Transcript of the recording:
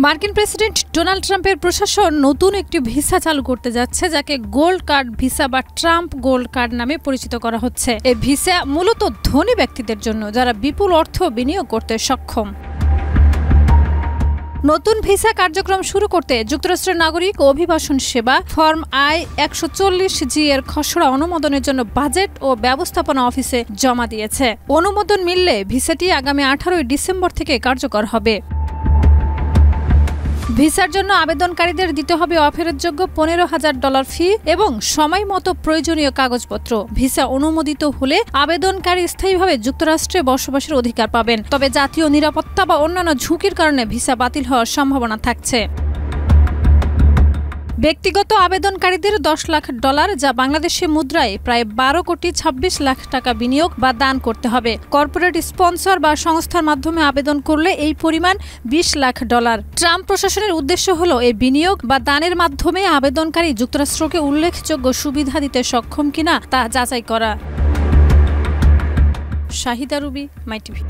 মার্কিন president Donald ট্রাম্পের প্রশাসন নতুন একটি ভিসা চালু করতে যাচ্ছে, যাকে গোল্ড কার্ড ভিসা বা ট্রাম্প গোল্ড কার্ড নামে পরিচিত করা হচ্ছে। এই ভিসা মূলত ধনী ব্যক্তিদের জন্য, যারা বিপুল অর্থ বিনিয়োগ করতে সক্ষম। নতুন ভিসা কার্যক্রম শুরু করতে যুক্তরাষ্ট্রের নাগরিক ও অভিবাসন সেবা ফর্ম I-140G এর খসড়া অনুমোদনের জন্য বাজেট ও ব্যবস্থাপনা অফিসে জমা দিয়েছে। অনুমোদন মিললে ভিসাটি আগামী 18 ডিসেম্বর থেকে কার্যকর হবে। ভিসার জন্য আবেদনকারীদের দিতে হবে অফেরতযোগ্য $15,000 ফি এবং সময় মতো প্রয়োজনীয় কাগজপত্র। ভিসা অনুমোদিত হলে আবেদনকারী স্থায়ীভাবে যুক্তরাষ্ট্রে বসবাসের অধিকার পাবেন, তবে জাতীয় নিরাপত্তা বা অন্যান্য ঝুঁকির কারণে ভিসা বাতিল হওয়ার সম্ভাবনা থাকছে। ব্যক্তিগত আবেদনকারীদের $10 লাখ, যা বাংলাদেশি মুদ্রায় প্রায় 12,26 লাখ টাকা বিনিয়োগ বা দান করতে হবে। কর্পোরেট স্পন্সর বা সংস্থার মাধ্যমে আবেদন করলে এই পরিমাণ $20 লাখ। ট্রাম্প প্রশাসনের উদ্দেশ্য হলো এই বিনিয়োগ বা দানের মাধ্যমে আবেদনকারী যুক্তরাষ্ট্রকে উল্লেখযোগ্য সুবিধা দিতে সক্ষম কিনা তা যাচাই করা। শাহিদা রুবি, মাই টিভি।